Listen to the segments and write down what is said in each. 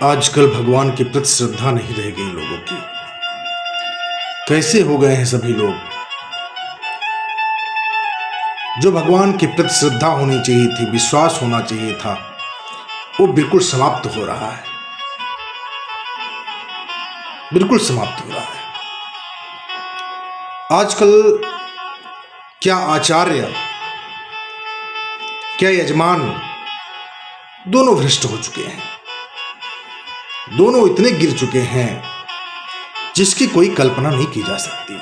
आजकल भगवान के प्रति श्रद्धा नहीं रह गई लोगों की। कैसे हो गए हैं सभी लोग। जो भगवान के प्रति श्रद्धा होनी चाहिए थी, विश्वास होना चाहिए था, वो बिल्कुल समाप्त हो रहा है। बिल्कुल समाप्त हो रहा है। आजकल क्या आचार्य क्या यजमान दोनों भ्रष्ट हो चुके हैं। दोनों इतने गिर चुके हैं जिसकी कोई कल्पना नहीं की जा सकती।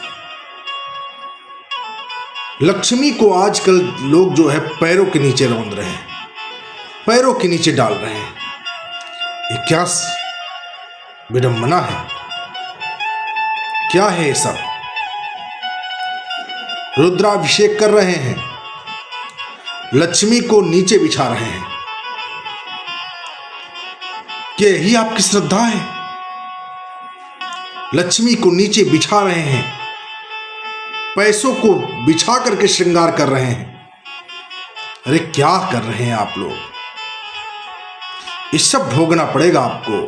लक्ष्मी को आजकल लोग जो है पैरों के नीचे रौंद रहे हैं, पैरों के नीचे डाल रहे हैं। ये क्या विडंबना है, क्या है ये सब। रुद्राभिषेक कर रहे हैं, लक्ष्मी को नीचे बिछा रहे हैं। क्या यही आपकी श्रद्धा है। लक्ष्मी को नीचे बिछा रहे हैं, पैसों को बिछा करके श्रृंगार कर रहे हैं। अरे क्या कर रहे हैं आप लोग। ये सब भोगना पड़ेगा आपको।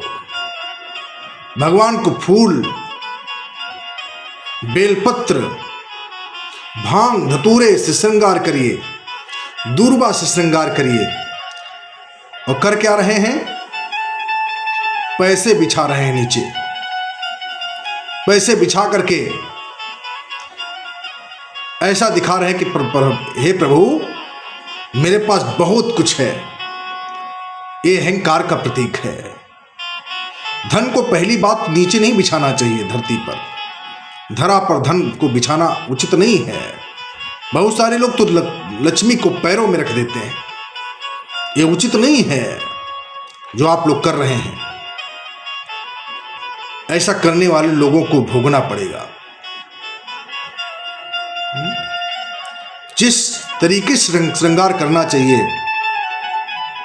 भगवान को फूल, बेलपत्र, भांग धतूरे से श्रृंगार करिए, दूर्वा से श्रृंगार करिए। और कर क्या रहे हैं, पैसे बिछा रहे हैं नीचे। पैसे बिछा करके ऐसा दिखा रहे हैं कि हे प्रभु मेरे पास बहुत कुछ है। ये अहंकार का प्रतीक है। धन को पहली बात नीचे नहीं बिछाना चाहिए। धरती पर, धरा पर धन को बिछाना उचित नहीं है। बहुत सारे लोग तो लक्ष्मी को पैरों में रख देते हैं। ये उचित नहीं है जो आप लोग कर रहे हैं। ऐसा करने वाले लोगों को भोगना पड़ेगा। जिस तरीके से श्रृंगार करना चाहिए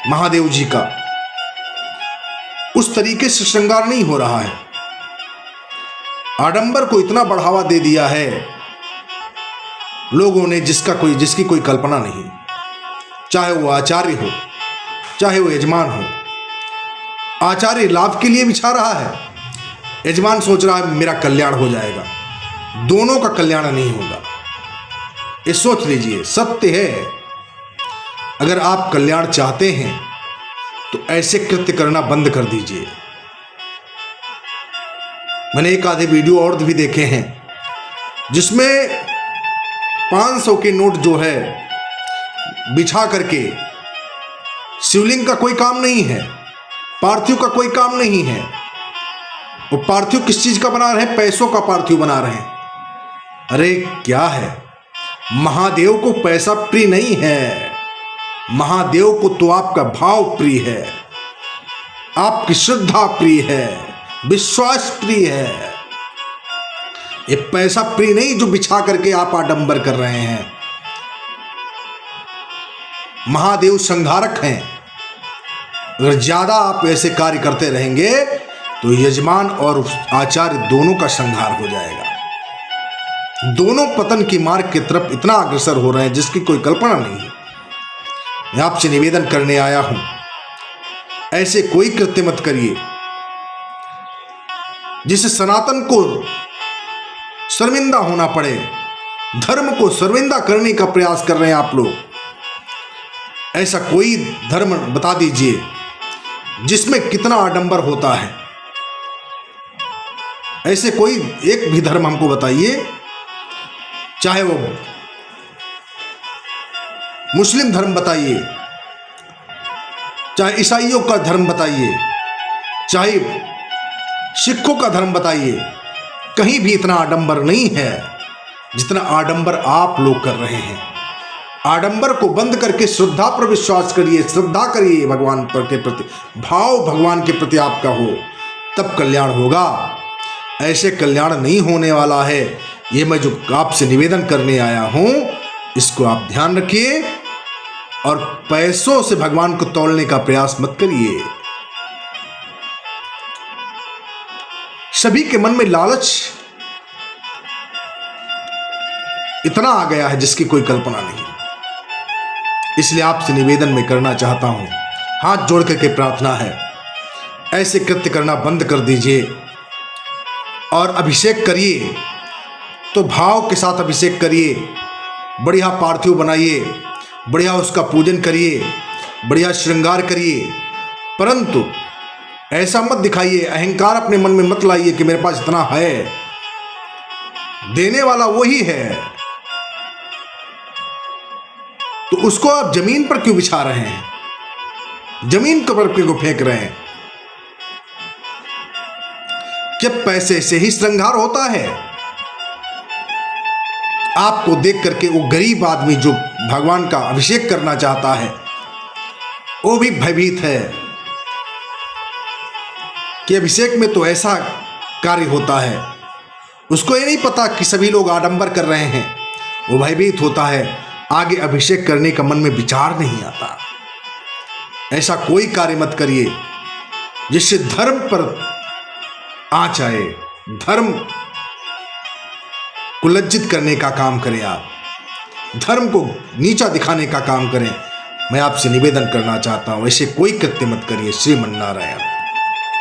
महादेव जी का, उस तरीके से श्रृंगार नहीं हो रहा है। आडंबर को इतना बढ़ावा दे दिया है लोगों ने जिसकी कोई कल्पना नहीं। चाहे वो आचार्य हो, चाहे वो यजमान हो। आचार्य लाभ के लिए बिछा रहा है, यजमान सोच रहा है मेरा कल्याण हो जाएगा। दोनों का कल्याण नहीं होगा। ये सोच लीजिए, सत्य है। अगर आप कल्याण चाहते हैं तो ऐसे कृत्य करना बंद कर दीजिए। मैंने एक आधे वीडियो और भी देखे हैं जिसमें 500 के नोट जो है बिछा करके, शिवलिंग का कोई काम नहीं है, पार्थिव का कोई काम नहीं है। वो पार्थिव किस चीज का बना रहे हैं, पैसों का पार्थिव बना रहे हैं। अरे क्या है, महादेव को पैसा प्रिय नहीं है। महादेव को तो आपका भाव प्रिय है, आपकी श्रद्धा प्रिय है, विश्वास प्रिय है। ये पैसा प्रिय नहीं जो बिछा करके आप आडंबर कर रहे हैं। महादेव संहारक हैं। अगर ज्यादा आप ऐसे कार्य करते रहेंगे तो यजमान और आचार्य दोनों का संहार हो जाएगा। दोनों पतन की मार्ग की तरफ इतना अग्रसर हो रहे हैं जिसकी कोई कल्पना नहीं है। मैं आपसे निवेदन करने आया हूं, ऐसे कोई कृत्य मत करिए जिससे सनातन को शर्मिंदा होना पड़े। धर्म को शर्मिंदा करने का प्रयास कर रहे हैं आप लोग। ऐसा कोई धर्म बता दीजिए जिसमें कितना आडंबर होता है। ऐसे कोई एक भी धर्म हमको बताइए, चाहे वो मुस्लिम धर्म बताइए, चाहे ईसाइयों का धर्म बताइए, चाहे सिखों का धर्म बताइए। कहीं भी इतना आडंबर नहीं है जितना आडंबर आप लोग कर रहे हैं। आडंबर को बंद करके श्रद्धा पर विश्वास करिए, श्रद्धा करिए भगवान पर के प्रति, भाव भगवान के प्रति आपका हो, तब कल्याण होगा। ऐसे कल्याण नहीं होने वाला है। ये मैं जो आपसे निवेदन करने आया हूं, इसको आप ध्यान रखिए और पैसों से भगवान को तौलने का प्रयास मत करिए। सभी के मन में लालच इतना आ गया है जिसकी कोई कल्पना नहीं। इसलिए आपसे निवेदन मैं करना चाहता हूं, हाथ जोड़ करके प्रार्थना है, ऐसे कृत्य करना बंद कर दीजिए और अभिषेक करिए तो भाव के साथ अभिषेक करिए। बढ़िया पार्थिव बनाइए, बढ़िया उसका पूजन करिए, बढ़िया श्रृंगार करिए, परंतु ऐसा मत दिखाइए, अहंकार अपने मन में मत लाइए कि मेरे पास इतना है। देने वाला वही है, तो उसको आप जमीन पर क्यों बिछा रहे हैं, जमीन पर क्यों फेंक रहे हैं? क्या पैसे से ही श्रृंगार होता है? आपको देख करके वो गरीब आदमी जो भगवान का अभिषेक करना चाहता है वो भी भयभीत है कि अभिषेक में तो ऐसा कार्य होता है। उसको ये नहीं पता कि सभी लोग आडंबर कर रहे हैं, वो भयभीत होता है, आगे अभिषेक करने का मन में विचार नहीं आता। ऐसा कोई कार्य मत करिए जिससे धर्म पर आँच आए, धर्म को लज्जित करने का काम करें, आप धर्म को नीचा दिखाने का काम करें। मैं आपसे निवेदन करना चाहता हूं, ऐसे कोई कृत्य मत करिए। श्रीमन्नारायण।